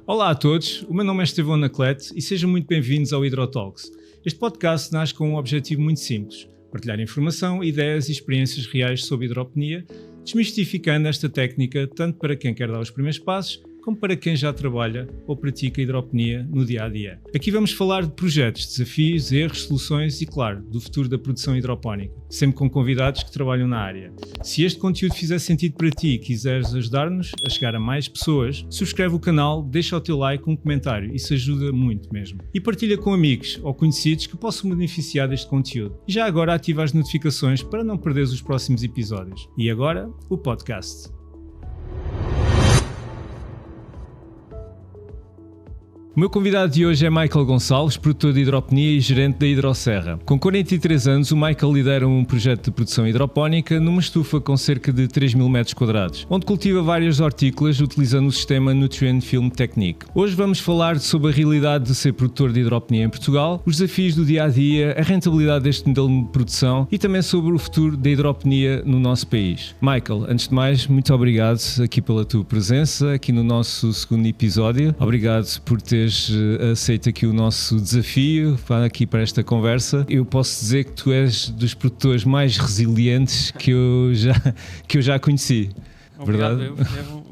Olá a todos, o meu nome é Estevão Anacleto e sejam muito bem-vindos ao HidroTalks. Este podcast nasce com um objetivo muito simples: partilhar informação, ideias e experiências reais sobre hidroponia, desmistificando esta técnica tanto para quem quer dar os primeiros passos, como para quem já trabalha ou pratica hidroponia no dia-a-dia. Aqui vamos falar de projetos, desafios, erros, soluções e, claro, do futuro da produção hidropónica, sempre com convidados que trabalham na área. Se este conteúdo fizer sentido para ti e quiseres ajudar-nos a chegar a mais pessoas, subscreve o canal, deixa o teu like, um comentário, isso ajuda muito mesmo. E partilha com amigos ou conhecidos que possam beneficiar deste conteúdo. E já agora ativa as notificações para não perderes os próximos episódios. E agora, o podcast. O meu convidado de hoje é Michael Gonçalves, produtor de hidroponia e gerente da Hidroserra. Com 43 anos, o Michael lidera um projeto de produção hidropónica numa estufa com cerca de 3.000 metros quadrados, onde cultiva várias hortícolas utilizando o sistema Nutrient Film Technique. Hoje vamos falar sobre a realidade de ser produtor de hidroponia em Portugal, os desafios do dia-a-dia, a rentabilidade deste modelo de produção e também sobre o futuro da hidroponia no nosso país. Michael, antes de mais, muito obrigado aqui pela tua presença, aqui no nosso segundo episódio. Obrigado por teres aceito aqui o nosso desafio aqui para esta conversa. Eu posso dizer que tu és dos produtores mais resilientes que eu já conheci. Obrigado, verdade?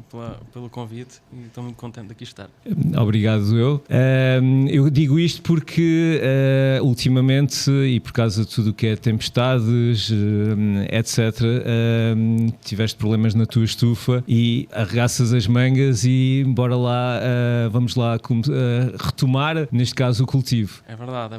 pelo convite e estou muito contente de aqui estar. Obrigado eu digo isto porque ultimamente e por causa de tudo o que é tempestades, etc, tiveste problemas na tua estufa e arregaças as mangas e bora lá, vamos lá retomar, neste caso, o cultivo. É verdade.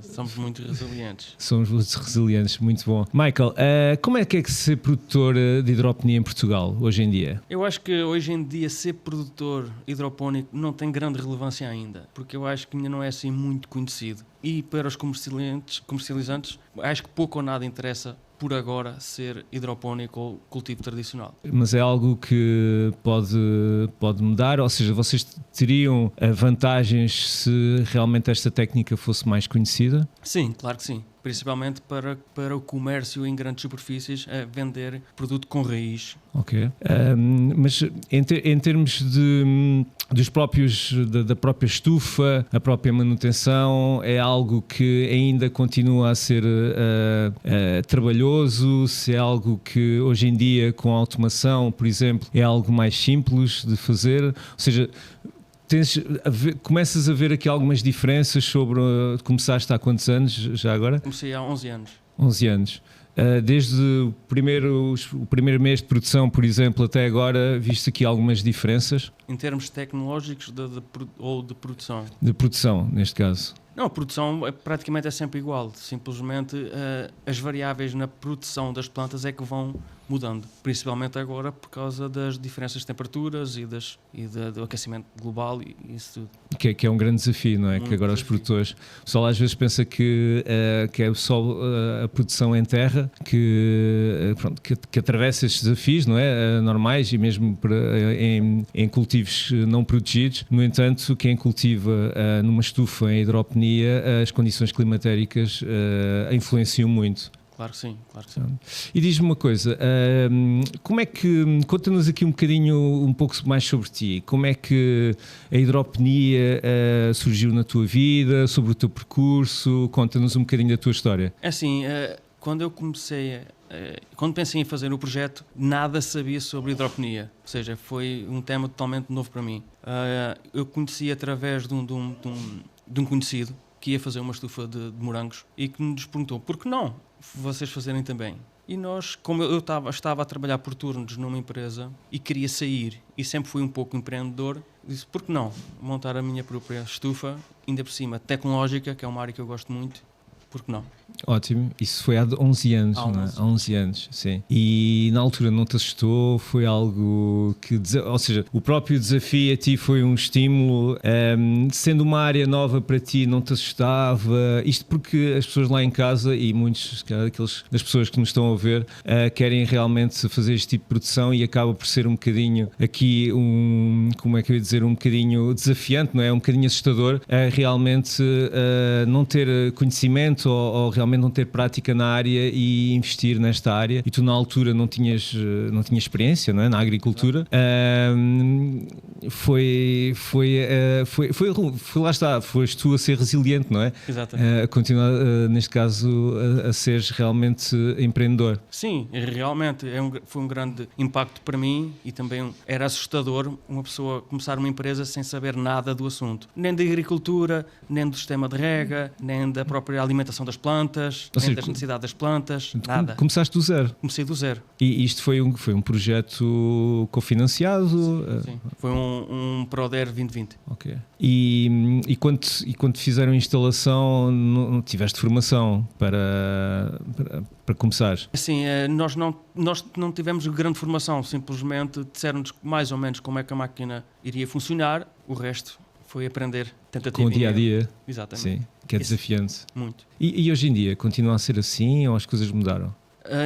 Somos muito resilientes. Somos muito resilientes, muito bom. Michael, como é que ser produtor de hidroponia em Portugal hoje em dia? Eu acho que hoje em dia ser produtor hidropónico não tem grande relevância ainda, porque eu acho que ainda não é assim muito conhecido. E para os comercializantes, acho que pouco ou nada interessa por agora ser hidropónico ou cultivo tradicional. Mas é algo que pode mudar? Ou seja, vocês teriam vantagens se realmente esta técnica fosse mais conhecida? Sim, claro que sim. Principalmente para o comércio em grandes superfícies, a vender produto com raiz. Ok. Mas em termos da própria estufa, a própria manutenção, é algo que ainda continua a ser trabalhoso? Se é algo que hoje em dia, com a automação, por exemplo, é algo mais simples de fazer? Ou seja, começas a ver aqui algumas diferenças sobre... Começaste há quantos anos já agora? Comecei há 11 anos. 11 anos. Desde o primeiro mês de produção, por exemplo, até agora, viste aqui algumas diferenças? Em termos tecnológicos ou de produção? De produção, neste caso. Não, a produção praticamente é sempre igual. Simplesmente as variáveis na produção das plantas é que vão mudando. Principalmente agora por causa das diferenças de temperaturas e do aquecimento global e isso tudo. Que é um grande desafio, não é? Muito que agora desafio. Os produtores... O pessoal às vezes pensa que é só a produção em terra que atravessa estes desafios, não é? Normais e mesmo em cultivos não protegidos. No entanto, quem cultiva numa estufa em hidroponia, as condições climatéricas influenciam muito. Claro que sim. E diz-me uma coisa, como é que, conta-nos aqui um pouco mais sobre ti, como é que a hidroponia surgiu na tua vida, sobre o teu percurso, conta-nos um bocadinho da tua história. É assim, quando pensei em fazer o projeto, nada sabia sobre hidroponia, ou seja, foi um tema totalmente novo para mim. Eu conheci através de um conhecido que ia fazer uma estufa de morangos e que nos perguntou, por que não vocês fazerem também? E nós, como eu estava a trabalhar por turnos numa empresa e queria sair e sempre fui um pouco empreendedor, disse, por que não montar a minha própria estufa, ainda por cima tecnológica, que é uma área que eu gosto muito, por que não? Ótimo, isso foi há 11 anos, não é? Há 11 anos, sim. E na altura não te assustou? Foi algo que... Ou seja, o próprio desafio a ti foi um estímulo? Sendo uma área nova para ti, não te assustava? Isto porque as pessoas lá em casa e muitos das pessoas que nos estão a ver querem realmente fazer este tipo de produção e acaba por ser um bocadinho aqui como é que eu ia dizer, um bocadinho desafiante, não é? Um bocadinho assustador realmente não ter conhecimento ou realmente não ter prática na área e investir nesta área, e tu na altura não tinhas experiência, não é? Na agricultura. lá está, foste tu a ser resiliente, não é? Exatamente. A continuar, neste caso, a seres realmente empreendedor. Sim, realmente foi um grande impacto para mim e também era assustador uma pessoa começar uma empresa sem saber nada do assunto. Nem da agricultura, nem do sistema de rega, nem da própria alimentação das plantas, nem das necessidades das plantas, nada. Começaste do zero. Comecei do zero. E isto foi um projeto cofinanciado? Sim. Foi um PRODER 2020. Ok. E quando fizeram a instalação, não tiveste formação para começar? Assim, nós não tivemos grande formação, simplesmente disseram-nos mais ou menos como é que a máquina iria funcionar, o resto foi aprender tentativa. Com o dia-a-dia. Exatamente. Sim, que é desafiante. Muito. E hoje em dia, continua a ser assim ou as coisas mudaram?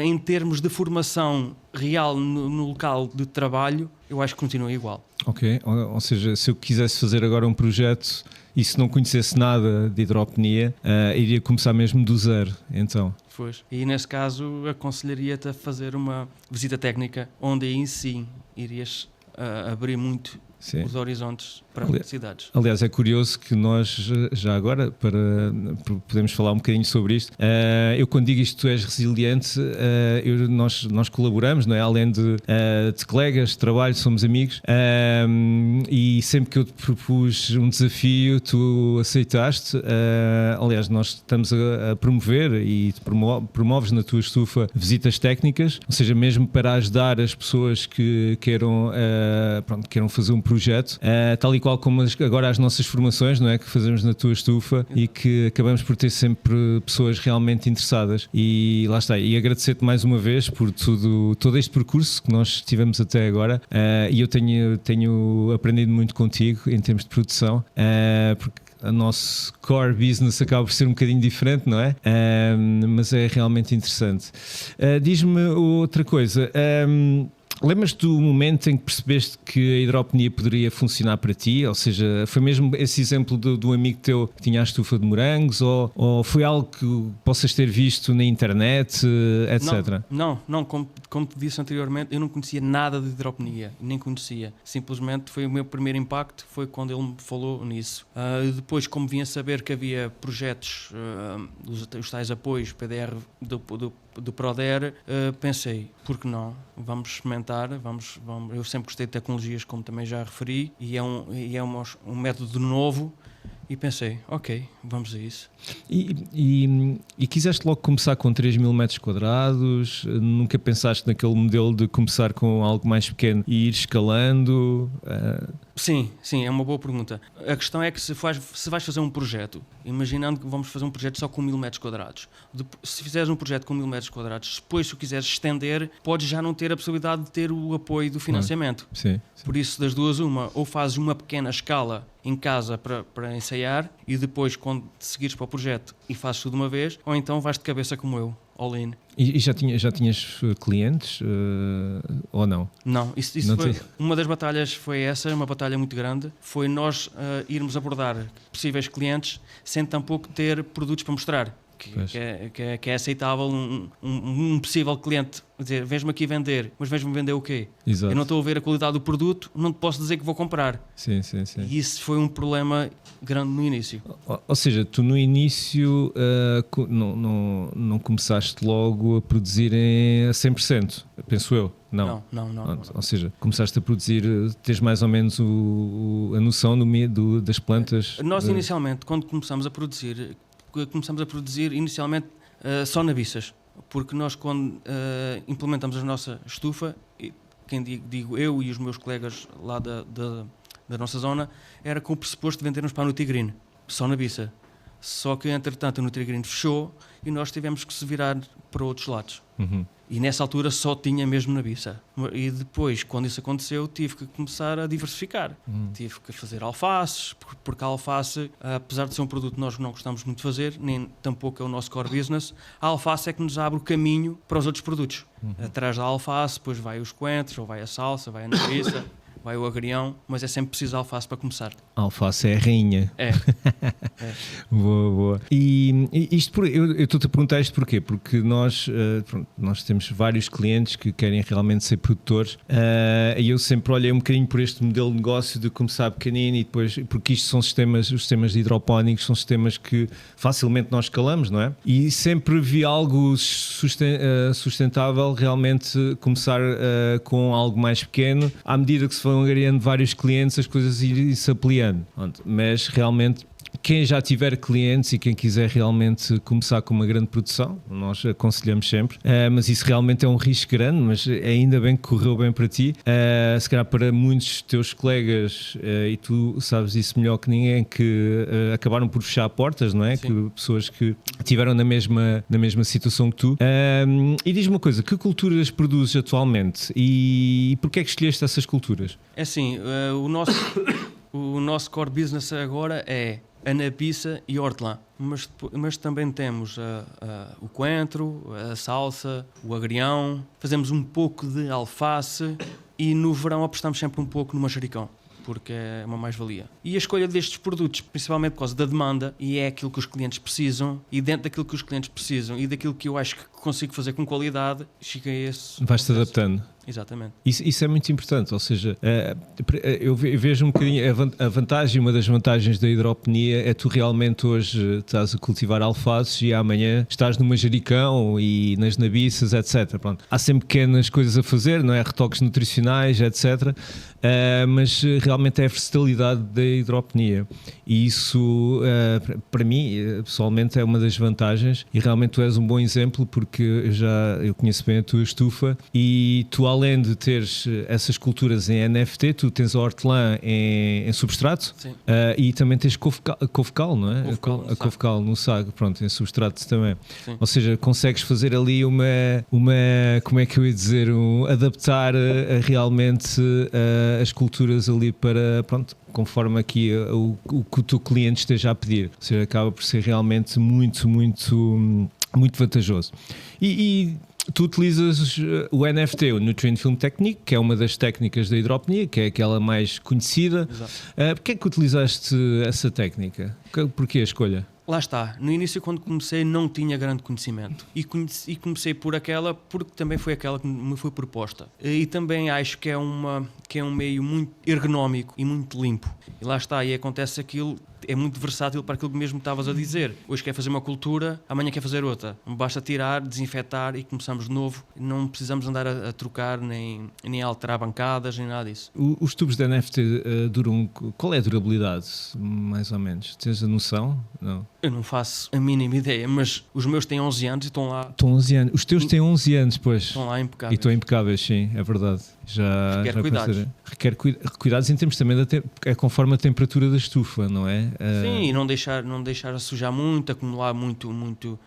Em termos de formação real no local de trabalho, eu acho que continua igual. Ok, ou seja, se eu quisesse fazer agora um projeto e se não conhecesse nada de hidroponia, iria começar mesmo do zero, então. Pois. E nesse caso aconselharia-te a fazer uma visita técnica, onde aí sim irias abrir muito os horizontes para cidades. Aliás, é curioso que nós, já agora, podemos falar um bocadinho sobre isto, eu quando digo isto, tu és resiliente, nós colaboramos, não é? Além de colegas de trabalho, somos amigos, e sempre que eu te propus um desafio, tu aceitaste. Aliás, nós estamos a promover e promoves na tua estufa visitas técnicas, ou seja, mesmo para ajudar as pessoas que queiram fazer um projeto, tal e qual como agora as nossas formações, não é, que fazemos na tua estufa e que acabamos por ter sempre pessoas realmente interessadas. E lá está, e agradecer-te mais uma vez por todo este percurso que nós tivemos até agora, e eu tenho aprendido muito contigo em termos de produção, porque o nosso core business acaba por ser um bocadinho diferente, não é? Mas é realmente interessante. Diz-me outra coisa. Lembras-te do momento em que percebeste que a hidroponia poderia funcionar para ti? Ou seja, foi mesmo esse exemplo do amigo teu que tinha a estufa de morangos? Ou foi algo que possas ter visto na internet, etc? Não, como te disse anteriormente, eu não conhecia nada de hidroponia, nem conhecia. Simplesmente foi o meu primeiro impacto, foi quando ele me falou nisso. Depois, como vim a saber que havia projetos, os tais apoios, PDR do PRODER, pensei, por que não? Vamos experimentar, eu sempre gostei de tecnologias, como também já referi, e é um método novo, e pensei, ok, vamos a isso. E quiseste logo começar com 3.000 metros quadrados? Nunca pensaste naquele modelo de começar com algo mais pequeno e ir escalando? Sim, é uma boa pergunta. A questão é que se vais fazer um projeto, imaginando que vamos fazer um projeto só com 1.000 metros quadrados, se fizeres um projeto com 1.000 metros quadrados, depois se o quiseres estender, podes já não ter a possibilidade de ter o apoio do financiamento. Sim. Por isso, das duas, ou fazes uma pequena escala em casa para ensaiar e depois, quando seguires para o projeto e fazes tudo de uma vez, ou então vais de cabeça como eu, all in. E já tinhas clientes ou não? Não, isso não foi, uma das batalhas foi essa, uma batalha muito grande, foi nós irmos abordar possíveis clientes sem tampouco ter produtos para mostrar. Que é aceitável um possível cliente dizer, vens-me aqui vender, mas vens-me vender o quê? Exato. Eu não estou a ver a qualidade do produto, não te posso dizer que vou comprar. Sim. E isso foi um problema grande no início. Ou seja, tu no início não começaste logo a produzir a 100%, penso eu. Não. Ou seja, começaste a produzir, tens mais ou menos a noção das plantas? Nós inicialmente, quando começamos a produzir inicialmente só nabiças, porque nós quando implementamos a nossa estufa, quem digo eu e os meus colegas lá da nossa zona, era com o pressuposto de vendermos para a Nutrigreen, só nabiça. Só que entretanto a Nutrigreen fechou e nós tivemos que se virar para outros lados. E nessa altura só tinha mesmo nabiça. E depois, quando isso aconteceu, tive que começar a diversificar. Tive que fazer alfaces, porque a alface, apesar de ser um produto que nós não gostamos muito de fazer, nem tampouco é o nosso core business, a alface é que nos abre o caminho para os outros produtos. Atrás da alface, depois vai os coentros, ou vai a salsa, vai a nabiça, vai o agrião, mas é sempre preciso alface para começar. A alface é a rainha. É. Boa. E isto, eu estou-te a perguntar isto porquê? Porque nós temos vários clientes que querem realmente ser produtores, e eu sempre olhei um bocadinho por este modelo de negócio de começar pequenino e depois, porque isto são os sistemas hidropónicos, são sistemas que facilmente nós escalamos, não é? E sempre vi algo sustentável realmente começar com algo mais pequeno, à medida que se vão angariando vários clientes, as coisas irem-se ampliando. Mas realmente, quem já tiver clientes e quem quiser realmente começar com uma grande produção, nós aconselhamos sempre, mas isso realmente é um risco grande, mas ainda bem que correu bem para ti. Se calhar para muitos teus colegas, e tu sabes isso melhor que ninguém, que acabaram por fechar portas, não é? Que pessoas que estiveram na mesma situação que tu. E diz-me uma coisa, que culturas produzes atualmente e porquê é que escolheste essas culturas? É assim, o nosso core business agora é anapiça e hortelã, mas também temos o coentro, a salsa, o agrião, fazemos um pouco de alface e no verão apostamos sempre um pouco no manjericão, porque é uma mais-valia. E a escolha destes produtos, principalmente por causa da demanda, e é aquilo que os clientes precisam, e dentro daquilo que os clientes precisam e daquilo que eu acho que consigo fazer com qualidade, cheguei a esse... Vais-te adaptando. Exatamente. Isso é muito importante, ou seja, eu vejo um bocadinho a vantagem, uma das vantagens da hidroponia é tu realmente hoje estás a cultivar alfaces e amanhã estás no manjericão e nas nabiças, etc. Pronto. Há sempre pequenas coisas a fazer, não é? Retoques nutricionais, etc. Mas realmente é a versatilidade da hidroponia e isso, para mim, pessoalmente, é uma das vantagens e realmente tu és um bom exemplo porque eu conheço bem a tua estufa e tu, além de teres essas culturas em NFT, tu tens a hortelã em substrato, e também tens couve-cal, não é? A couve-cal no sago, pronto, em substrato também. Sim. Ou seja, consegues fazer ali uma como é que eu ia dizer, adaptar realmente as culturas ali para, pronto, conforme aqui o que o teu cliente esteja a pedir. Ou seja, acaba por ser realmente muito vantajoso. E tu utilizas o NFT, o Nutrient Film Technique, que é uma das técnicas da hidroponia, que é aquela mais conhecida. Porquê é que utilizaste essa técnica? Porquê a escolha? Lá está, no início quando comecei não tinha grande conhecimento e comecei por aquela porque também foi aquela que me foi proposta e também acho que é um meio muito ergonómico e muito limpo e lá está, e acontece aquilo, é muito versátil para aquilo que mesmo estavas a dizer. Hoje quer fazer uma cultura, amanhã quer fazer outra, basta tirar, desinfetar e começamos de novo, não precisamos andar a trocar nem a alterar bancadas nem nada disso. Os tubos de NFT duram, qual é a durabilidade mais ou menos? Tens a noção? Não. Eu não faço a mínima ideia, mas os meus têm 11 anos e estão lá. Estão 11 anos. Os teus têm 11 anos, pois. Estão lá impecáveis. E estão impecáveis, sim, é verdade. Requer cuidados. Requer cuidados em termos também é conforme a temperatura da estufa, não é? Sim, e não deixar a sujar muito, acumular muito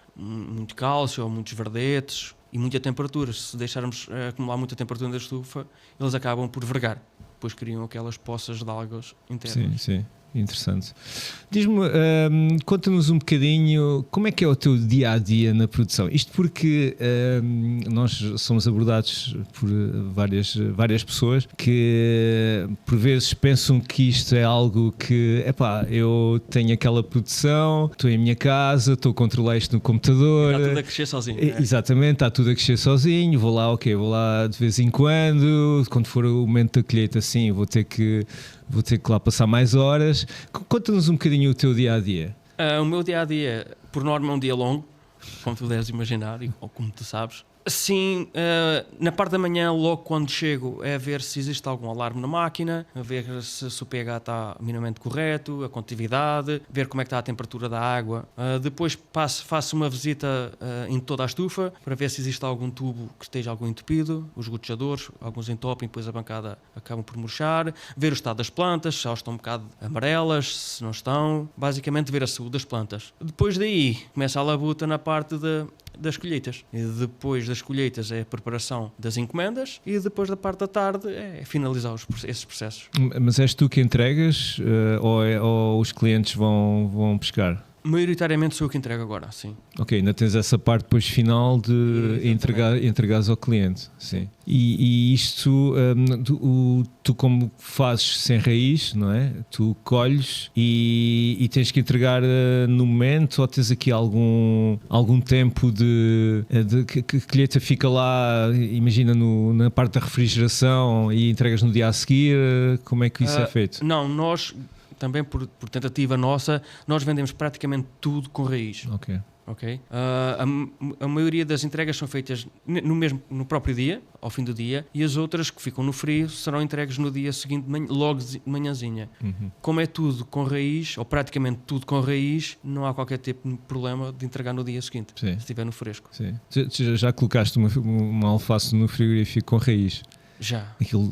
cálcio ou muitos verdetes e muita temperatura. Se deixarmos acumular muita temperatura da estufa, eles acabam por vergar. Depois criam aquelas poças de algas internas. Sim. Interessante. Diz-me, conta-nos um bocadinho como é que é o teu dia-a-dia na produção. Isto porque nós somos abordados por várias pessoas que por vezes pensam que isto é algo que, eu tenho aquela produção, estou em minha casa, estou a controlar isto no computador. Está tudo a crescer sozinho. Exatamente, está tudo a crescer sozinho, vou lá de vez em quando for o momento da colheita, assim, vou ter que lá passar mais horas. Conta-nos um bocadinho o teu dia-a-dia. O meu dia-a-dia, por norma, é um dia longo, como tu deves imaginar, ou como tu sabes. Sim, na parte da manhã, logo quando chego, é a ver se existe algum alarme na máquina, a ver se o pH está minimamente correto, a condutividade, ver como é que está a temperatura da água. Depois faço uma visita em toda a estufa para ver se existe algum tubo que esteja algum entupido, os gotejadores, alguns entopem, depois a bancada acabam por murchar, ver o estado das plantas, se elas estão um bocado amarelas, se não estão, basicamente ver a saúde das plantas. Depois daí, começa a labuta na parte das colheitas. E depois das colheitas é a preparação das encomendas e depois da parte da tarde é finalizar esses processos. Mas és tu que entregas ou os clientes vão pescar? Maioritariamente sou eu que entrego agora, sim. Ok, ainda tens essa parte depois final de entregares ao cliente. Sim. E isto, tu como fazes sem raiz, não é? Tu colhes e tens que entregar no momento, ou tens aqui algum tempo de que a colheita fica lá, imagina na parte da refrigeração e entregas no dia a seguir? Como é que isso é feito? Não, nós... Também por tentativa nossa, nós vendemos praticamente tudo com raiz. Ok? A maioria das entregas são feitas no próprio dia, ao fim do dia, e as outras que ficam no frio serão entregues no dia seguinte, logo de manhãzinha. Como é tudo com raiz, ou praticamente tudo com raiz, não há qualquer tipo de problema de entregar no dia seguinte, se estiver no fresco. Sim. Já colocaste uma alface no frigorífico com raiz? Já. Aquilo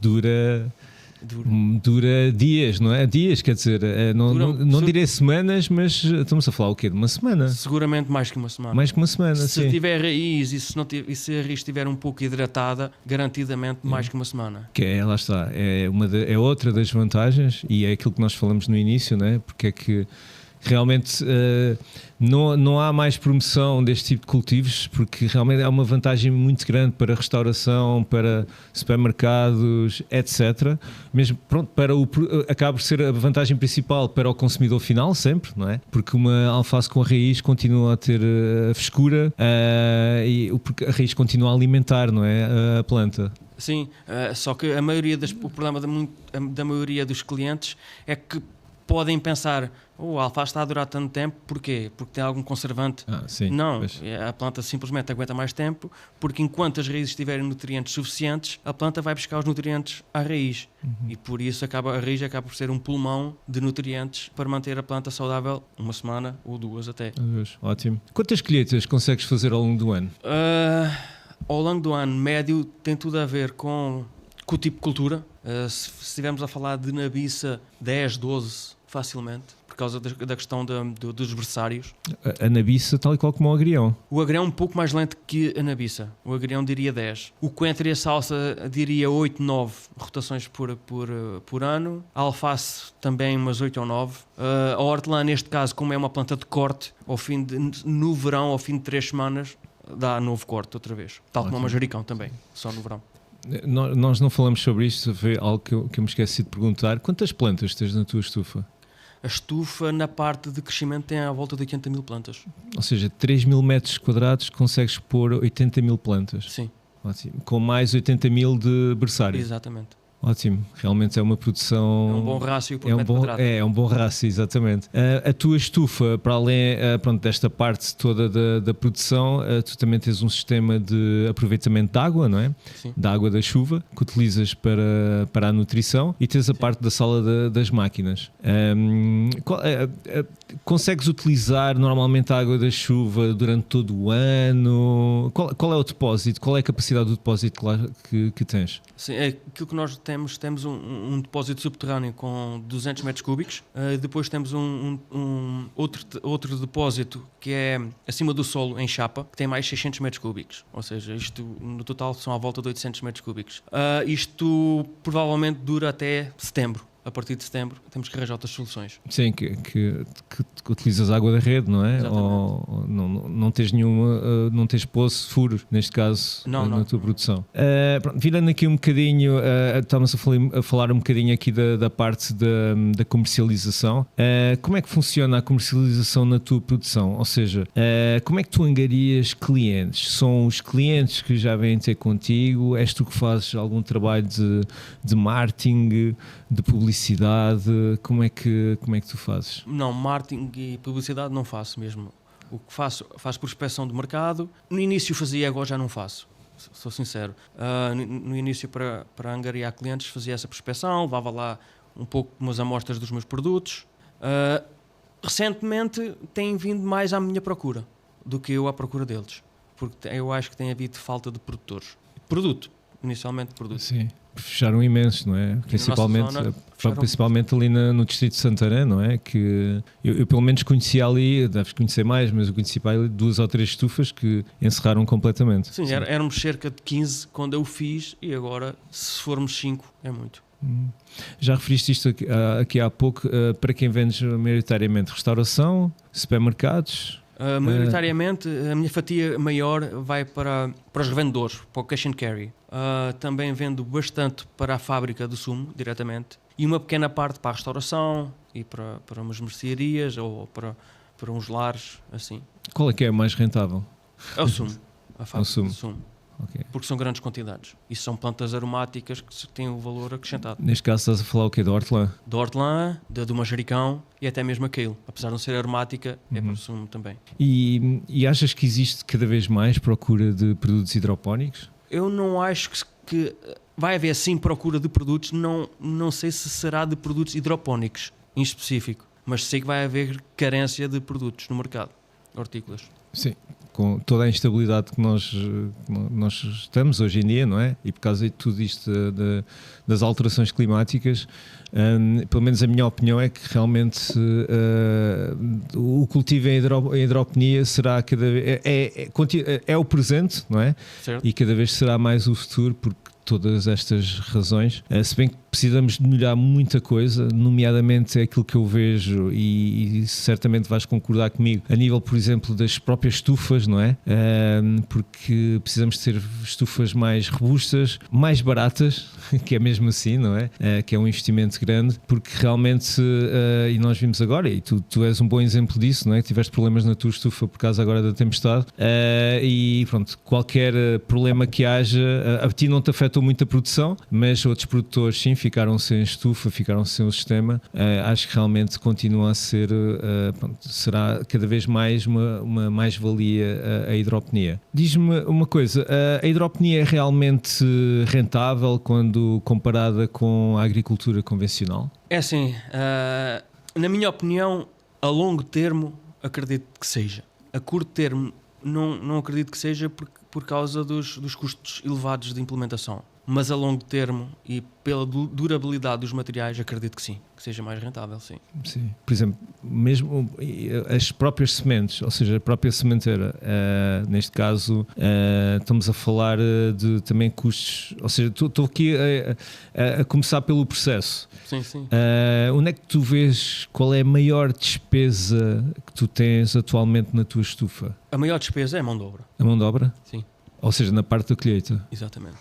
dura dias, não é? Dias, quer dizer, não direi semanas, mas estamos a falar o quê? De uma semana? Seguramente mais que uma semana. Mais que uma semana, sim. Se tiver raiz e se a raiz estiver um pouco hidratada, garantidamente mais que uma semana. Lá está, é outra das vantagens e é aquilo que nós falamos no início, não é? Porque é que realmente não há mais promoção deste tipo de cultivos, porque realmente é uma vantagem muito grande para restauração, para supermercados, etc. Mesmo, pronto, acaba por ser a vantagem principal para o consumidor final sempre, não é? Porque uma alface com a raiz continua a ter a frescura porque a raiz continua a alimentar, não é? A planta. Sim, só que o problema da maioria dos clientes é que podem pensar, a alface está a durar tanto tempo, porquê? Porque tem algum conservante? Sim, não, a planta simplesmente aguenta mais tempo, porque enquanto as raízes tiverem nutrientes suficientes, a planta vai buscar os nutrientes à raiz. E por isso a raiz acaba por ser um pulmão de nutrientes para manter a planta saudável uma semana ou duas até. Ótimo. Quantas colheitas consegues fazer ao longo do ano? Ao longo do ano médio tem tudo a ver com o tipo de cultura. Se estivermos a falar de nabiça, 10, 12 facilmente, por causa da questão dos versários. A nabiça tal e qual como o agrião. O agrião é um pouco mais lento que a nabiça. O agrião diria 10. O coentro e a salsa diria 8, 9 rotações por ano. A alface também umas 8 ou 9. A hortelã, neste caso, como é uma planta de corte, no verão, ao fim de 3 semanas, dá novo corte outra vez. Tal como o manjericão também, só no verão. Nós não falamos sobre isto, foi algo que eu me esqueci de perguntar. Quantas plantas tens na tua estufa? A estufa, na parte de crescimento, tem à volta de 80 mil plantas. Ou seja, 3 mil metros quadrados consegues pôr 80 mil plantas. Sim. Ótimo. Com mais 80 mil de berçário. Exatamente. Ótimo, realmente é uma produção... É um bom rácio por metro quadrado. É um bom rácio, exatamente. A tua estufa, para além desta parte toda da produção, tu também tens um sistema de aproveitamento de água, não é? Sim. Da água da chuva, que utilizas para a nutrição, e tens a parte da sala das máquinas. Consegues utilizar normalmente a água da chuva durante todo o ano? Qual é o depósito? Qual é a capacidade do depósito que tens? Sim, é aquilo que nós temos um depósito subterrâneo com 200 metros cúbicos, depois temos outro depósito que é acima do solo em chapa, que tem mais 600 metros cúbicos, ou seja, isto no total são à volta de 800 metros cúbicos. Isto provavelmente dura até setembro. A partir de setembro temos que arranjar outras soluções. Sim, que utilizas água da rede, não é? Ou não tens não tens poço, furo, neste caso, na tua produção. Virando aqui um bocadinho, estamos a falar um bocadinho aqui da parte da comercialização. Como é que funciona a comercialização na tua produção? Ou seja, como é que tu angarias clientes? São os clientes que já vêm ter contigo? És tu que fazes algum trabalho de marketing, de publicidade? Como é que tu fazes? Não, marketing e publicidade não faço mesmo. O que faço prospecção de mercado. No início fazia, agora já não faço. Sou sincero. No início, para angariar clientes, fazia essa prospecção, levava lá um pouco umas amostras dos meus produtos. Recentemente tem vindo mais à minha procura do que eu à procura deles. Porque eu acho que tem havido falta de produtores. Inicialmente produto. Sim. Fecharam imensos, não é? Principalmente ali no distrito de Santarém, não é? Que eu pelo menos conhecia ali, deves conhecer mais, mas eu conheci para ali 2 ou 3 estufas que encerraram completamente. Sim. Éramos cerca de 15 quando eu fiz e agora, se formos 5, é muito. Já referiste isto aqui há pouco, para quem vendes maioritariamente restauração, supermercados? Maioritariamente, a minha fatia maior vai para os revendedores, para o cash and carry. Também vendo bastante para a fábrica do sumo, diretamente. E uma pequena parte para a restauração e para umas mercearias ou para uns lares, assim. Qual é que é a mais rentável? É o sumo, a fábrica do sumo. Okay. Porque são grandes quantidades. E são plantas aromáticas que têm o valor acrescentado. Neste caso estás a falar o quê? Do hortelã? Do hortelã, do manjericão e até mesmo a kale. Apesar de não ser aromática, é para o sumo também. E achas que existe cada vez mais procura de produtos hidropónicos? Eu não acho que vai haver sim procura de produtos. Não sei se será de produtos hidropónicos em específico. Mas sei que vai haver carência de produtos no mercado hortícolas. Sim, com toda a instabilidade que nós estamos hoje em dia, não é? E por causa de tudo isto das alterações climáticas, pelo menos a minha opinião é que realmente o cultivo em hidroponia será cada vez... É o presente, não é? Certo. E cada vez será mais o futuro, porque todas estas razões, se bem que precisamos de melhorar muita coisa, nomeadamente é aquilo que eu vejo e certamente vais concordar comigo, a nível, por exemplo, das próprias estufas, não é? Porque precisamos ter estufas mais robustas, mais baratas, que é mesmo assim, não é? Que é um investimento grande, porque realmente, e nós vimos agora, e tu és um bom exemplo disso, não é? Que tiveste problemas na tua estufa por causa agora da tempestade, e pronto, qualquer problema que haja, a ti não te afeta muita produção, mas outros produtores sim ficaram sem estufa, ficaram sem o sistema. Acho que realmente continua a ser, será cada vez mais uma mais-valia a hidroponia. Diz-me uma coisa, a hidroponia é realmente rentável quando comparada com a agricultura convencional? É assim, na minha opinião, a longo termo acredito que seja. A curto termo não acredito que seja por causa dos custos elevados de implementação. Mas a longo termo e pela durabilidade dos materiais, acredito que sim, que seja mais rentável, sim. Sim. Por exemplo, mesmo as próprias sementes, ou seja, a própria sementeira, neste caso, estamos a falar de também custos, ou seja, estou aqui a começar pelo processo. Sim, sim. Onde é que tu vês qual é a maior despesa que tu tens atualmente na tua estufa? A maior despesa é a mão de obra. A mão de obra? Sim. Ou seja, na parte da colheita? Exatamente.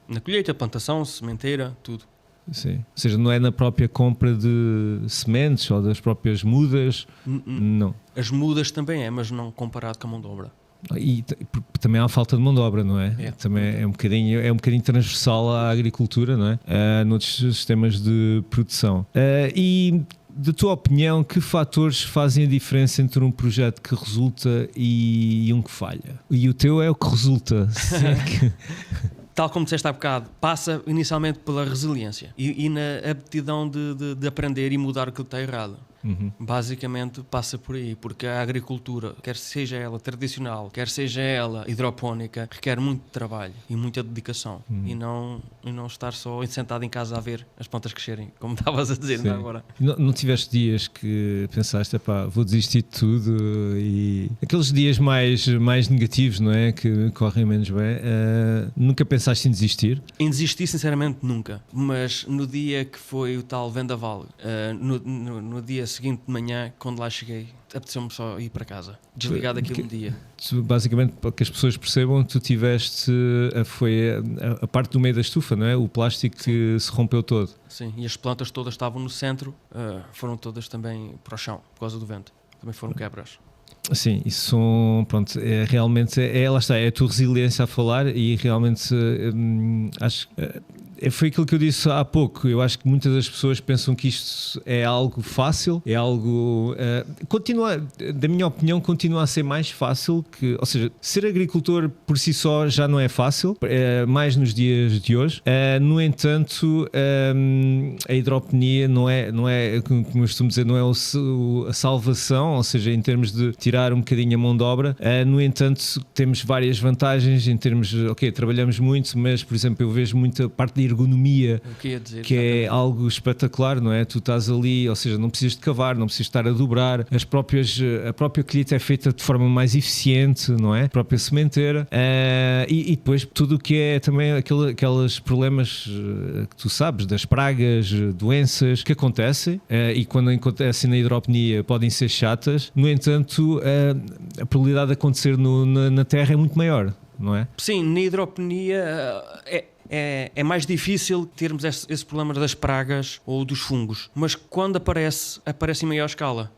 Na colheita, plantação, sementeira, tudo. Sim. Ou seja, não é na própria compra de sementes ou das próprias mudas? Não. As mudas também é, mas não comparado com a mão de obra. E também há falta de mão de obra, não é? É. Também é um bocadinho transversal à agricultura, não é? Noutros sistemas de produção. E, da tua opinião, que fatores fazem a diferença entre um projeto que resulta e um que falha? E o teu é o que resulta. Tal como disseste há bocado, passa inicialmente pela resiliência e na aptidão de aprender e mudar aquilo que está errado. Uhum. Basicamente passa por aí, porque a agricultura, quer seja ela tradicional, quer seja ela hidropónica, requer muito trabalho e muita dedicação. E não estar só sentado em casa a ver as plantas crescerem, como estavas a dizer. Sim. Agora. Não tiveste dias que pensaste, vou desistir de tudo, e aqueles dias mais negativos, não é? Que correm menos bem, nunca pensaste em desistir? Em desistir, sinceramente, nunca. Mas no dia que foi o tal vendaval, no dia seguinte de manhã, quando lá cheguei, apeteceu-me só ir para casa, desligar daquele dia. Basicamente, para que as pessoas percebam, tu tiveste, foi a parte do meio da estufa, não é? O plástico que se rompeu todo. Sim, e as plantas todas estavam no centro, foram todas também para o chão, por causa do vento. Também foram quebras. Sim, isso são, pronto, realmente, lá está, é a tua resiliência a falar, e realmente acho que foi aquilo que eu disse há pouco. Eu acho que muitas das pessoas pensam que isto é algo fácil, é algo, da minha opinião, continua a ser mais fácil, ou seja, ser agricultor por si só já não é fácil, mais nos dias de hoje. No entanto, a hidroponia não é, como eu costumo dizer, não é a salvação, ou seja, em termos de tirar um bocadinho a mão de obra. No entanto, temos várias vantagens em termos, trabalhamos muito, mas, por exemplo, eu vejo muita parte de ergonomia, dizer, que é algo espetacular, não é? Tu estás ali, ou seja, não precisas de cavar, não precisas estar a dobrar, a própria colheita é feita de forma mais eficiente, não é? A própria sementeira, e depois tudo o que é também aqueles problemas que tu sabes, das pragas, doenças que acontecem, e quando acontecem na hidroponia podem ser chatas, no entanto a probabilidade de acontecer na terra é muito maior, não é? Sim, na hidroponia é mais difícil termos esse problema das pragas ou dos fungos, mas quando aparece em maior escala.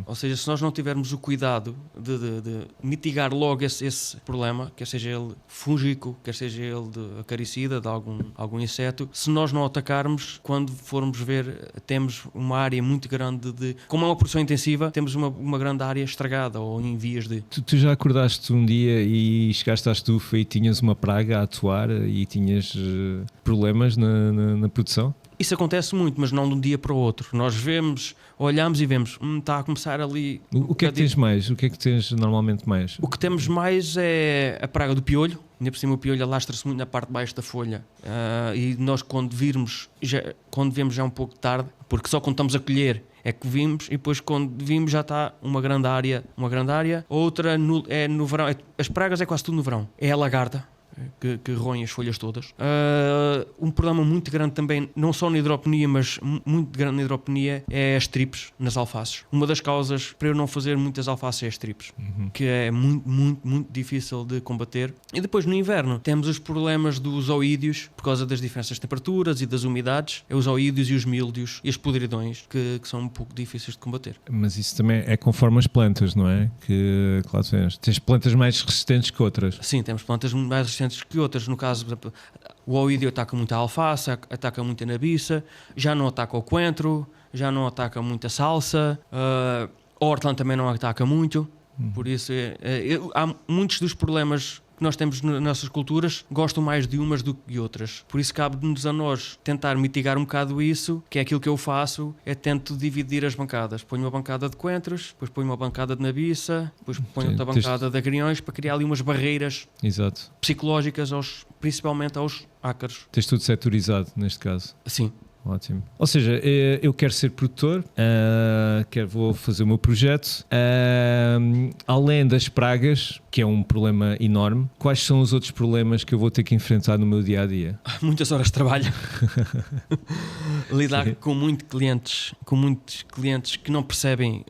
Ou seja, se nós não tivermos o cuidado de mitigar logo esse problema, quer seja ele fúngico, quer seja ele de acaricida, de algum inseto, se nós não atacarmos, quando formos ver, temos uma área muito grande como é uma produção intensiva, temos uma grande área estragada ou em vias de... Tu já acordaste um dia e chegaste à estufa e tinhas uma praga a atuar e tinhas problemas na produção? Isso acontece muito, mas não de um dia para o outro. Nós olhamos e vemos, está a começar ali... O que é que tens mais? O que é que tens normalmente mais? O que temos mais é a praga do piolho. Ainda por cima o piolho alastra-se muito na parte de baixo da folha, e nós quando vemos já é um pouco tarde, porque só quando estamos a colher é que vimos, e depois quando vimos já está uma grande área. Outra é no verão, as pragas é quase tudo no verão. É a lagarta, que roem as folhas todas. Um problema muito grande também, não só na hidroponia, mas muito grande na hidroponia, é as tripes nas alfaces. Uma das causas para eu não fazer muitas alfaces é as tripes, que é muito, muito, muito difícil de combater. E depois no inverno temos os problemas dos oídios, por causa das diferenças de temperaturas e das umidades. É os oídios e os míldios e as podridões que são um pouco difíceis de combater. Mas isso também é conforme as plantas, não é? Que, claro, tens plantas mais resistentes que outras. Sim, temos plantas mais resistentes que outras. No caso, por exemplo, o oídio ataca muito a alface, ataca muito a nabiça, já não ataca o coentro, já não ataca muito a salsa, a hortelã também não ataca muito. Por isso há muitos dos problemas que nós temos nas nossas culturas, gostam mais de umas do que outras. Por isso cabe-nos a nós tentar mitigar um bocado isso, que é aquilo que eu faço, tento dividir as bancadas. Ponho uma bancada de coentros, depois ponho uma bancada de nabiça, depois ponho outra bancada de agriões, para criar ali umas barreiras psicológicas, principalmente aos ácaros. Tens tudo setorizado neste caso? Sim. Ótimo. Ou seja, eu quero ser produtor, vou fazer o meu projeto. Além das pragas, que é um problema enorme, quais são os outros problemas que eu vou ter que enfrentar no meu dia-a-dia? Muitas horas de trabalho. Lidar com muitos clientes que não percebem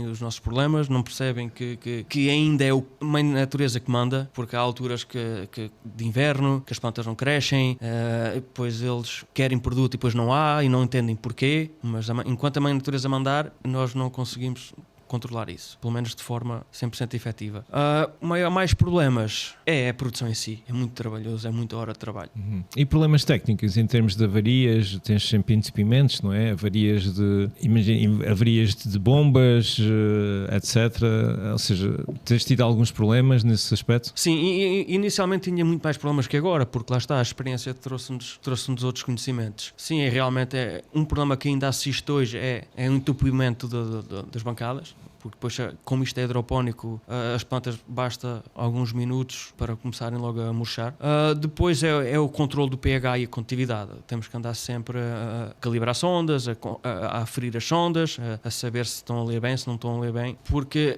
os nossos problemas, não percebem que ainda é a mãe natureza que manda, porque há alturas de inverno, que as plantas não crescem, depois eles querem produto e depois não há e não entendem porquê, mas enquanto a mãe natureza mandar, nós não conseguimos controlar isso, pelo menos de forma 100% efetiva. Mais problemas é a produção em si, é muito trabalhoso, é muita hora de trabalho. E problemas técnicos, em termos de avarias, tens sempre interrompimentos, não é? Avarias de bombas, etc. Ou seja, tens tido alguns problemas nesse aspecto? Sim, inicialmente tinha muito mais problemas que agora, porque lá está, a experiência trouxe-nos outros conhecimentos. Sim, realmente é um problema que ainda assiste hoje, é o entupimento das bancadas. Porque depois, como isto é hidropónico, as plantas basta alguns minutos para começarem logo a murchar. Depois é o controle do pH e a condutividade. Temos que andar sempre a calibrar sondas, a aferir as sondas, a saber se estão a ler bem, se não estão a ler bem, porque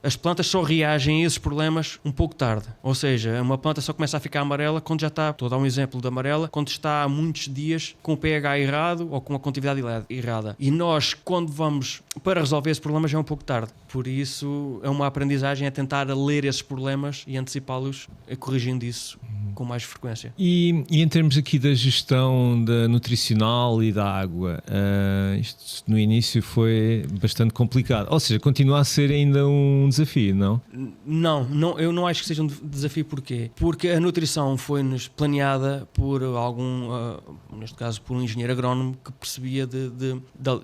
as plantas só reagem a esses problemas um pouco tarde. Ou seja, uma planta só começa a ficar amarela quando já está, estou a dar um exemplo de amarela, quando está há muitos dias com o pH errado ou com a condutividade errada. E nós, quando vamos para resolver esse problema, já é um pouco tarde. Por isso é uma aprendizagem a tentar ler esses problemas e antecipá-los, corrigindo isso com mais frequência. E em termos aqui da gestão nutricional e da água, isto no início foi bastante complicado, ou seja, continua a ser ainda um desafio, não? Não, eu não acho que seja um desafio. Porquê? Porque a nutrição foi-nos planeada por neste caso por um engenheiro agrónomo que percebia de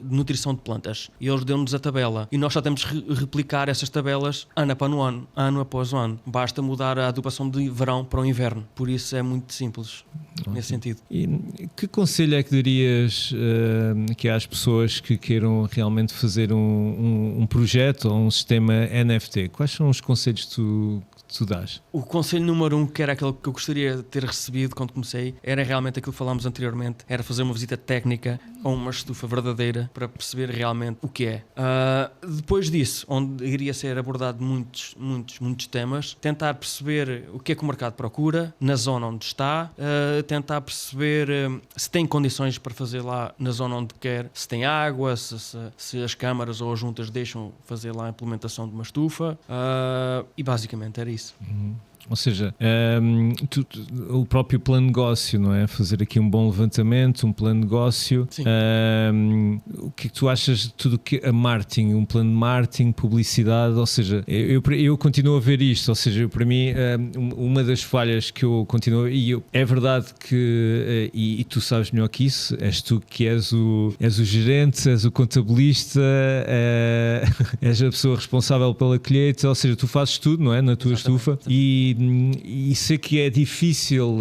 nutrição de plantas, e eles deu-nos a tabela e nós só temos vamos replicar essas tabelas ano após ano. Basta mudar a adubação de verão para o inverno. Por isso é muito simples nesse sentido. E que conselho é que darias que às pessoas que queiram realmente fazer um projeto ou um sistema NFT? Quais são os conselhos que tu dás? O conselho número 1, que era aquele que eu gostaria de ter recebido quando comecei, era realmente aquilo que falámos anteriormente, era fazer uma visita técnica a uma estufa verdadeira para perceber realmente o que é. Depois disso, onde iria ser abordado muitos temas, tentar perceber o que é que o mercado procura, na zona onde está, tentar perceber se tem condições para fazer lá na zona onde quer, se tem água, se as câmaras ou as juntas deixam fazer lá a implementação de uma estufa, e basicamente era isso. Ou seja, o próprio plano de negócio, não é? Fazer aqui um bom levantamento, um plano de negócio. O que é que tu achas de tudo que a marketing, um plano de marketing, publicidade? Ou seja, eu continuo a ver isto. Ou seja, para mim, uma das falhas que eu continuo, é verdade que, e tu sabes melhor que isso, és tu que és o gerente, és o contabilista, és a pessoa responsável pela colheita, ou seja, tu fazes tudo, não é? Na tua estufa. E sei que é difícil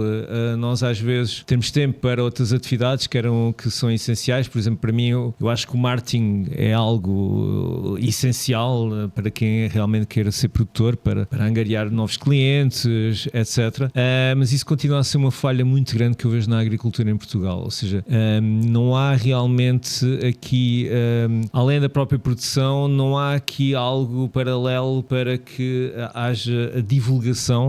nós às vezes termos tempo para outras atividades que são essenciais. Por exemplo, para mim eu acho que o marketing é algo essencial para quem realmente queira ser produtor, para angariar novos clientes, etc. Mas isso continua a ser uma falha muito grande que eu vejo na agricultura em Portugal. Ou seja, não há realmente aqui, além da própria produção, não há aqui algo paralelo para que haja a divulgação,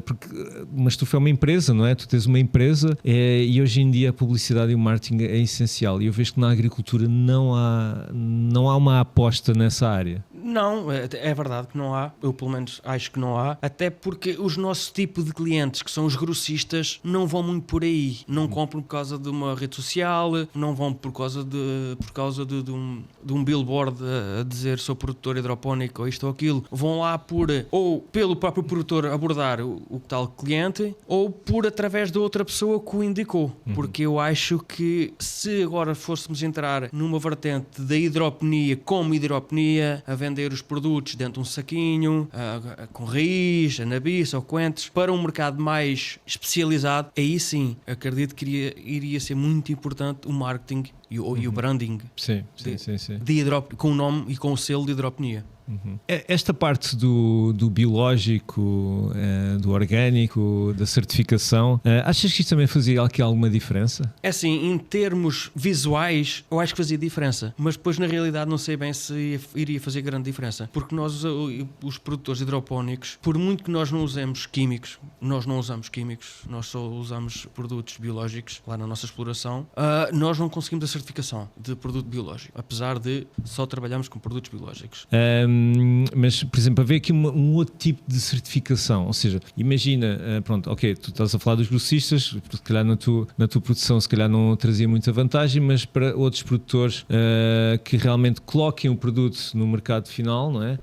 porque uma estufa é uma empresa, não é? Tu tens uma empresa e hoje em dia a publicidade e o marketing é essencial, e eu vejo que na agricultura não há uma aposta nessa área. Não, é verdade que não há. Eu pelo menos acho que não há. Até porque os nossos tipos de clientes, que são os grossistas, não vão muito por aí. Não compram por causa de uma rede social, não vão por causa de um billboard a dizer sou produtor hidropónico ou isto ou aquilo. Vão lá ou pelo próprio produtor abordar o tal cliente, ou através de outra pessoa que o indicou. Porque eu acho que se agora fôssemos entrar numa vertente da hidroponia como hidroponia, a vender os produtos dentro de um saquinho, com raiz, anabiça ou coentros, para um mercado mais especializado, aí sim, acredito que iria ser muito importante o marketing e o branding com o nome e com o selo de hidroponia. Esta parte do biológico, do orgânico, da certificação, achas que isto também fazia aqui alguma diferença? É assim, em termos visuais, eu acho que fazia diferença, mas depois na realidade não sei bem se iria fazer grande diferença, porque nós, os produtores hidropónicos, por muito que nós não usemos químicos, nós só usamos produtos biológicos lá na nossa exploração, nós não conseguimos a certificação de produto biológico, apesar de só trabalharmos com produtos biológicos. Mas, por exemplo, haver aqui um outro tipo de certificação, ou seja, imagina, pronto, ok, tu estás a falar dos grossistas, se calhar na tua produção se calhar não trazia muita vantagem, mas para outros produtores que realmente coloquem o produto no mercado final, não é?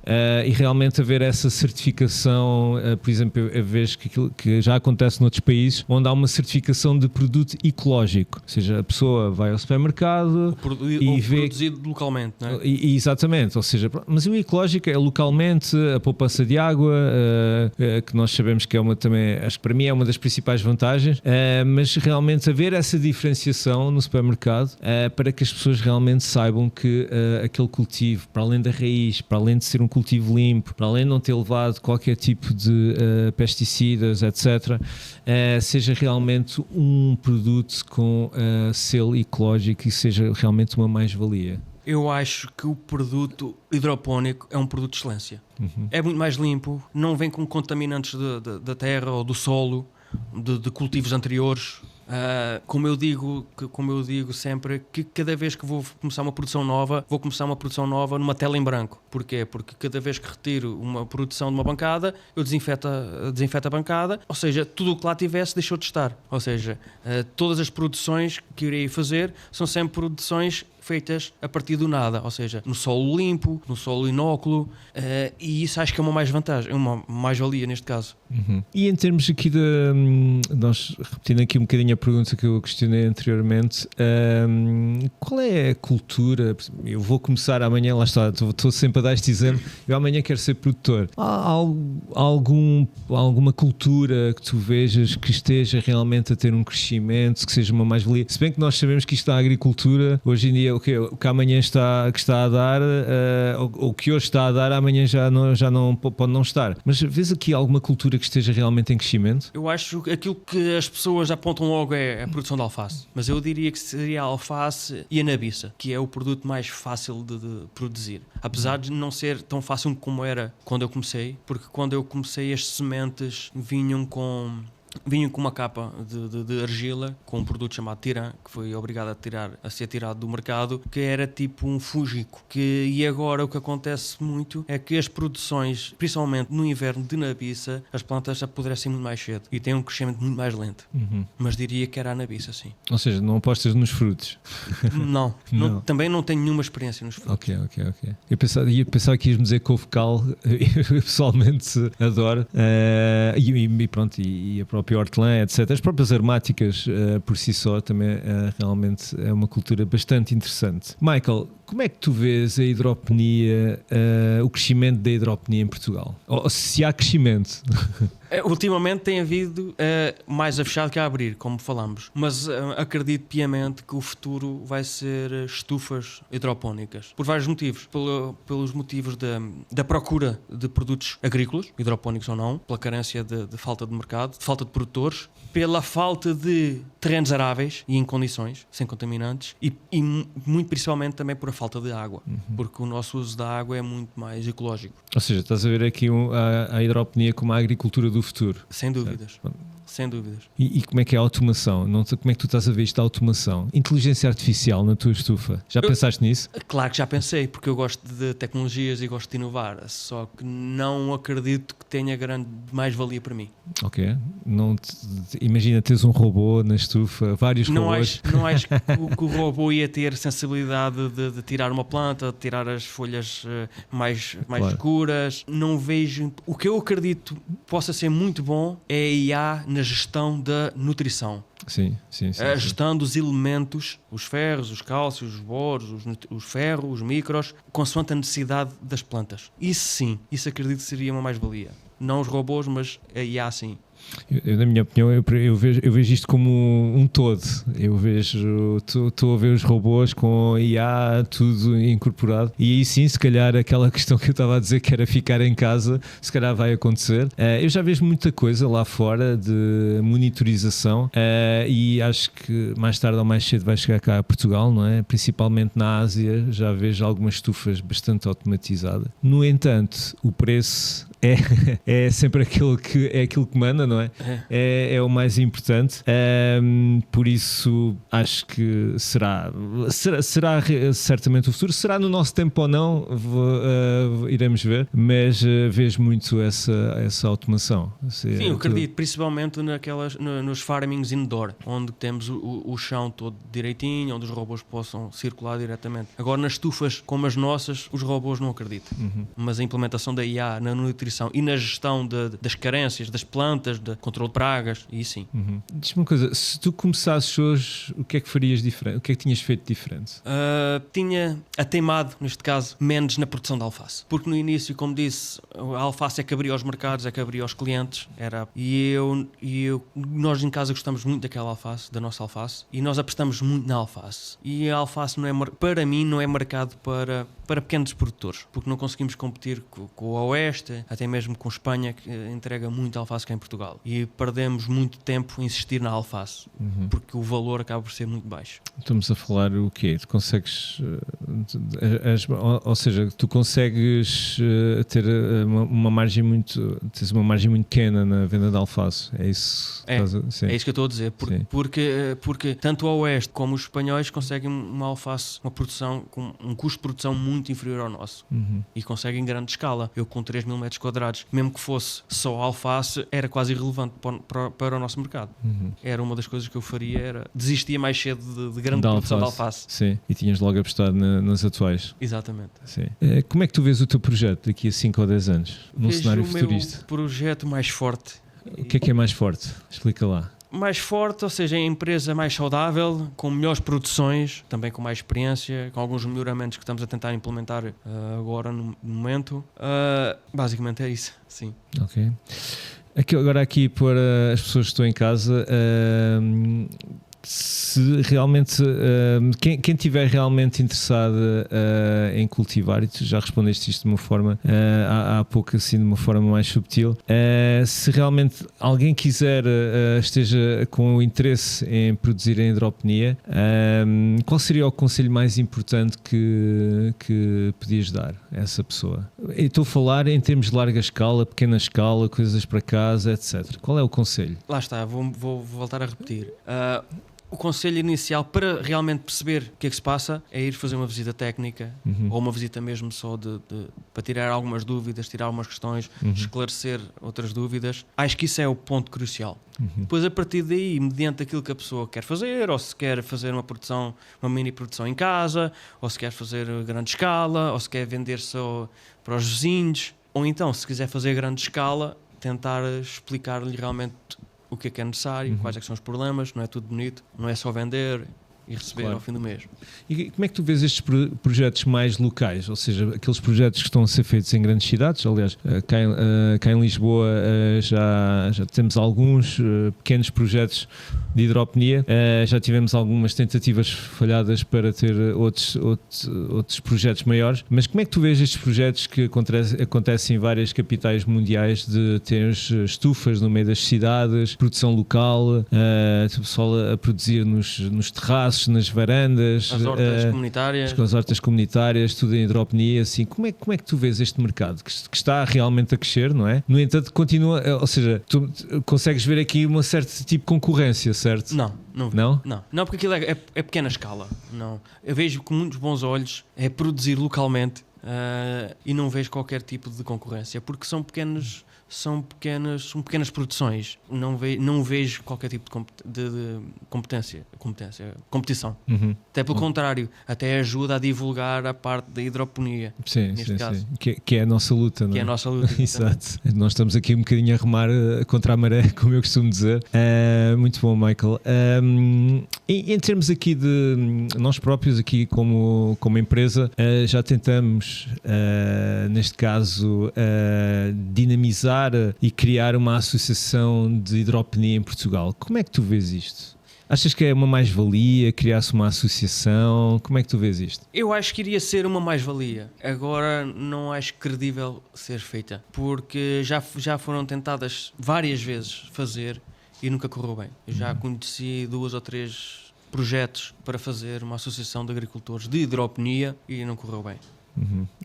E realmente haver essa certificação, por exemplo, eu vejo que já acontece noutros países, onde há uma certificação de produto ecológico, ou seja, a pessoa vai ao supermercado e vê... Produzido localmente, não é? Exatamente, ou seja, mas o ecológico é localmente, a poupança de água, que nós sabemos que é também, acho que para mim é uma das principais vantagens, mas realmente haver essa diferenciação no supermercado para que as pessoas realmente saibam que aquele cultivo, para além da raiz, para além de ser um cultivo limpo, para além de não ter levado qualquer tipo de pesticidas, etc., seja realmente um produto com selo ecológico e seja realmente uma mais-valia. Eu acho que o produto hidropónico é um produto de excelência. É muito mais limpo, não vem com contaminantes da terra ou do solo, de cultivos anteriores. Como eu digo sempre, que cada vez que vou começar uma produção nova numa tela em branco. Porquê? Porque cada vez que retiro uma produção de uma bancada, eu desinfeto a bancada, ou seja, tudo o que lá tivesse deixou de estar. Ou seja, todas as produções que irei fazer são sempre produções feitas a partir do nada, ou seja, no solo limpo, no solo inóculo, e isso acho que é uma mais-vantagem, uma mais-valia neste caso. E em termos aqui nós repetindo aqui um bocadinho a pergunta que eu questionei anteriormente, qual é a cultura? Eu vou começar amanhã, lá está, estou sempre a dar este exemplo, eu amanhã quero ser produtor. Há alguma cultura que tu vejas que esteja realmente a ter um crescimento, que seja uma mais-valia? Se bem que nós sabemos que isto da agricultura, hoje em dia, o que amanhã está a dar, o que hoje está a dar, amanhã já não pode não estar. Mas vês aqui alguma cultura que esteja realmente em crescimento? Eu acho que aquilo que as pessoas apontam logo é a produção de alface, mas eu diria que seria a alface e a nabiça, que é o produto mais fácil de produzir, apesar de não ser tão fácil como era quando eu comecei, porque quando eu comecei as sementes vinham com uma capa de argila com um produto chamado Tiran, que foi obrigado a ser tirado do mercado, que era tipo um fúngico. E agora o que acontece muito é que as produções, principalmente no inverno de nabiça, as plantas apodrecem muito mais cedo e têm um crescimento muito mais lento. Mas diria que era a nabiça, sim. Ou seja, não apostas nos frutos? Não. Também não tenho nenhuma experiência nos frutos. Ok. Eu pensava que ias me dizer couve cal, eu pessoalmente adoro, e pronto, e a própria hortelã, etc. As próprias aromáticas por si só também realmente é uma cultura bastante interessante. Michael, como é que tu vês a hidropenia, o crescimento da hidropenia em Portugal? Ou se há crescimento? Ultimamente tem havido mais a fechar que a abrir, como falamos, mas acredito piamente que o futuro vai ser estufas hidropónicas, por vários motivos. Pelos motivos da procura de produtos agrícolas, hidropónicos ou não, pela carência de falta de mercado, de falta de produtores, pela falta de terrenos aráveis e em condições, sem contaminantes, e muito principalmente também por a falta de água, porque o nosso uso da água é muito mais ecológico. Ou seja, estás a ver aqui a hidropenia como a agricultura do futuro. Sem dúvidas. Sem dúvidas. E como é que é a automação? Como é que tu estás a ver isto da automação? Inteligência artificial na tua estufa. Já pensaste nisso? Claro que já pensei, porque eu gosto de tecnologias e gosto de inovar, só que não acredito que tenha grande mais-valia para mim. Ok. Imagina teres um robô na estufa, vários robôs. Não acho que o robô ia ter sensibilidade de tirar uma planta, de tirar as folhas mais claro. Escuras. Não vejo... O que eu acredito possa ser muito bom é a IA na gestão da nutrição. Sim. A gestão dos elementos, os ferros, os cálcios, os boros, os ferros, os micros, consoante a necessidade das plantas. Isso sim, isso acredito que seria uma mais-valia. Não os robôs, mas a IA sim. Eu, na minha opinião, eu vejo isto como um todo. Eu vejo, estou a ver os robôs com IA, tudo incorporado, e aí sim, se calhar aquela questão que eu estava a dizer, que era ficar em casa, se calhar vai acontecer. Eu já vejo muita coisa lá fora de monitorização, e acho que mais tarde ou mais cedo vai chegar cá a Portugal, não é? Principalmente na Ásia, já vejo algumas estufas bastante automatizadas. No entanto, o preço é sempre aquilo que manda, não é? É o mais importante. Por isso acho que será certamente o futuro. Será no nosso tempo ou não, iremos ver, mas vejo muito essa automação. Sim, eu acredito, principalmente nos farmings indoor, onde temos o chão todo direitinho, onde os robôs possam circular diretamente. Agora nas estufas como as nossas, os robôs não acredito. Mas a implementação da IA na nutrição e na gestão das carências, das plantas, de controle de pragas, e sim. Diz-me uma coisa, se tu começasses hoje, o que é que farias diferente? O que é que tinhas feito diferente? Tinha ateimado, neste caso, menos na produção de alface. Porque no início, como disse, a alface é que abria aos mercados, é que abria aos clientes. Nós em casa gostamos muito daquela alface, da nossa alface, e nós apostamos muito na alface. E a alface, para mim, não é mercado para pequenos produtores, porque não conseguimos competir com o Oeste, até mesmo com Espanha, que entrega muito alface cá em Portugal. E perdemos muito tempo a insistir na alface, porque o valor acaba por ser muito baixo. Estamos a falar o quê? Tu consegues, ou seja, tu consegues ter uma margem muito pequena na venda de alface, é isso? É isso que eu estou a dizer, porque tanto o Oeste como os espanhóis conseguem uma alface, uma produção com um custo de produção muito inferior ao nosso, e conseguem em grande escala. Eu com 3.000 metros quadrados, mesmo que fosse só alface, era quase irrelevante para o nosso mercado. Era uma das coisas que eu faria, era desistia mais cedo de grande produção de alface. Sim, e tinhas logo apostado nas atuais. Exatamente. Sim. Como é que tu vês o teu projeto daqui a 5 ou 10 anos, num cenário futurista? O meu projeto mais forte. O que é mais forte? Explica lá. Mais forte, ou seja, a empresa mais saudável, com melhores produções, também com mais experiência, com alguns melhoramentos que estamos a tentar implementar agora no momento. Basicamente é isso, sim. Ok. Agora aqui para as pessoas que estão em casa, se realmente quem estiver realmente interessado em cultivar, e tu já respondeste isto de uma forma há pouco assim, de uma forma mais subtil, se realmente alguém quiser esteja com o interesse em produzir a hidroponia, qual seria o conselho mais importante que podias dar a essa pessoa? Eu estou a falar em termos de larga escala, pequena escala, coisas para casa, etc. Qual é o conselho? Lá está, vou voltar a repetir. O conselho inicial para realmente perceber o que é que se passa é ir fazer uma visita técnica ou uma visita mesmo só para tirar algumas dúvidas, tirar algumas questões, esclarecer outras dúvidas. Acho que isso é o ponto crucial. Depois, a partir daí, mediante aquilo que a pessoa quer fazer, ou se quer fazer uma produção, uma mini produção em casa, ou se quer fazer grande escala, ou se quer vender só para os vizinhos, ou então, se quiser fazer grande escala, tentar explicar-lhe realmente o que é necessário, quais é que são os problemas, não é tudo bonito, não é só vender e receber ao fim do mês. E como é que tu vês estes projetos mais locais, ou seja, aqueles projetos que estão a ser feitos em grandes cidades? Aliás, cá em Lisboa já temos alguns pequenos projetos de hidroponia, já tivemos algumas tentativas falhadas para ter outros projetos maiores, mas como é que tu vês estes projetos que acontecem em várias capitais mundiais, de ter estufas no meio das cidades, produção local, o pessoal a produzir nos terraços, nas varandas, as hortas comunitárias, com as hortas comunitárias, tudo em hidroponia, assim, como é que tu vês este mercado que está realmente a crescer, não é? No entanto, continua, ou seja, tu consegues ver aqui uma certa tipo de concorrência, certo? Não, porque aquilo é pequena escala. Não, eu vejo com muitos bons olhos é produzir localmente e não vejo qualquer tipo de concorrência, porque são pequenas produções. Não vejo qualquer tipo de competição. Até pelo contrário, até ajuda a divulgar a parte da hidroponia. Sim. Que é a nossa luta, não é? Que é a nossa luta. Exato. Nós estamos aqui um bocadinho a remar contra a maré, como eu costumo dizer. Muito bom, Michael. Em termos aqui de nós próprios, aqui como empresa, já tentamos, neste caso, dinamizar e criar uma associação de hidroponia em Portugal. Como é que tu vês isto? Achas que é uma mais-valia criar-se uma associação? Como é que tu vês isto? Eu acho que iria ser uma mais-valia. Agora não acho credível ser feita, porque já foram tentadas várias vezes fazer e nunca correu bem. Eu já conheci 2 ou 3 projetos para fazer uma associação de agricultores de hidroponia e não correu bem.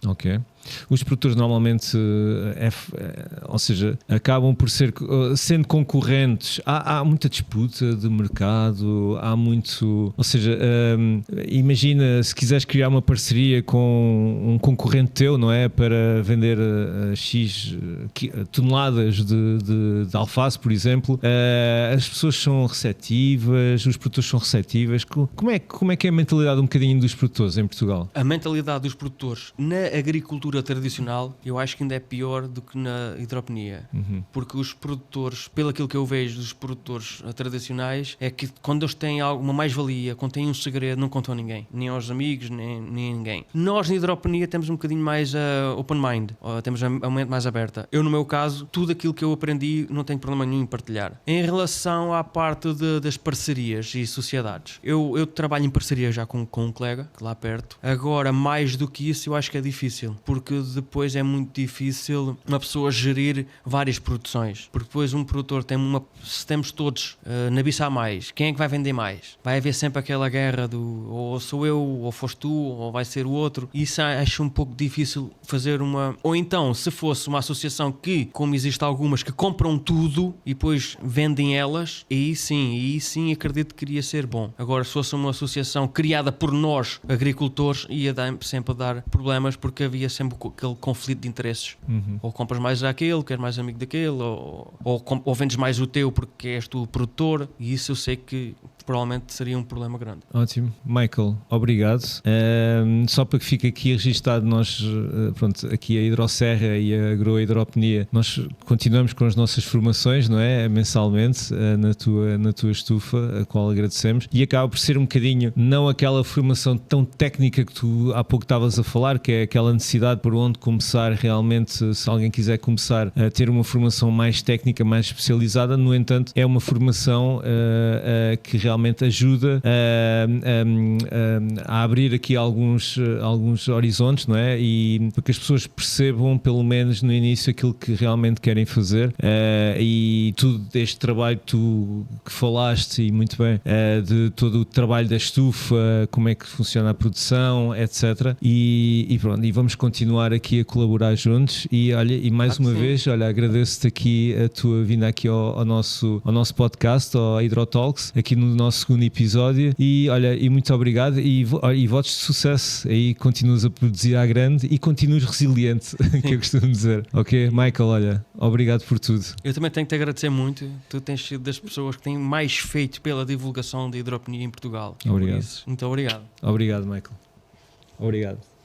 Ok. Os produtores normalmente, ou seja, acabam por sendo concorrentes. Há muita disputa de mercado, há muito. Ou seja, imagina se quiseres criar uma parceria com um concorrente teu, não é? Para vender X toneladas de alface, por exemplo, as pessoas são receptivas, os produtores são receptivas. Como é que é a mentalidade um bocadinho dos produtores em Portugal? A mentalidade dos produtores na agricultura tradicional, eu acho que ainda é pior do que na hidroponia. Porque os produtores, pelo aquilo que eu vejo dos produtores tradicionais, é que quando eles têm alguma mais-valia, quando têm um segredo, não contam a ninguém, nem aos amigos, nem a ninguém. Nós na hidroponia temos um bocadinho mais open mind, temos a mente mais aberta. Eu, no meu caso, tudo aquilo que eu aprendi não tenho problema nenhum em partilhar. Em relação à parte das parcerias e sociedades, eu trabalho em parceria já com um colega lá perto. Agora, mais do que isso, eu acho que é difícil, porque depois é muito difícil uma pessoa gerir várias produções, porque depois um produtor se temos todos na biça a mais, quem é que vai vender mais? Vai haver sempre aquela guerra do ou sou eu, ou foste tu, ou vai ser o outro. Isso acho um pouco difícil fazer ou então, se fosse uma associação que, como existe algumas que compram tudo e depois vendem elas, aí sim acredito que iria ser bom. Agora, se fosse uma associação criada por nós, agricultores, ia sempre dar problemas porque havia sempre aquele conflito de interesses. Ou compras mais aquele, que és mais amigo daquele, ou vendes mais o teu porque és tu o produtor, e isso eu sei que provavelmente seria um problema grande. Ótimo. Michael, obrigado. Só para que fique aqui registado, nós, pronto, aqui a Hidroserra e a Agrohidropnia, nós continuamos com as nossas formações, não é? Mensalmente, na tua estufa, a qual agradecemos, e acaba por ser um bocadinho, não aquela formação tão técnica que tu há pouco estavas a falar, que é aquela necessidade por onde começar realmente, se alguém quiser começar a ter uma formação mais técnica, mais especializada. No entanto, é uma formação que realmente ajuda a abrir aqui alguns horizontes, não é? E para que as pessoas percebam, pelo menos no início, aquilo que realmente querem fazer, e tudo este trabalho que falaste, e muito bem, de todo o trabalho da estufa, como é que funciona a produção, etc. E pronto, e vamos continuar aqui a colaborar juntos. E olha, e mais uma vez, olha, agradeço-te aqui a tua vinda aqui ao nosso podcast, ao Hidrotalks, aqui no nosso segundo episódio. E olha, e muito obrigado, e votos de sucesso. Aí continuas a produzir à grande e continuas resiliente, que eu costumo dizer. Ok, Michael, olha, obrigado por tudo. Eu também tenho que te agradecer muito. Tu tens sido das pessoas que têm mais feito pela divulgação da hidropnia em Portugal. Obrigado. Por isso, muito obrigado. Obrigado, Michael. Obrigado.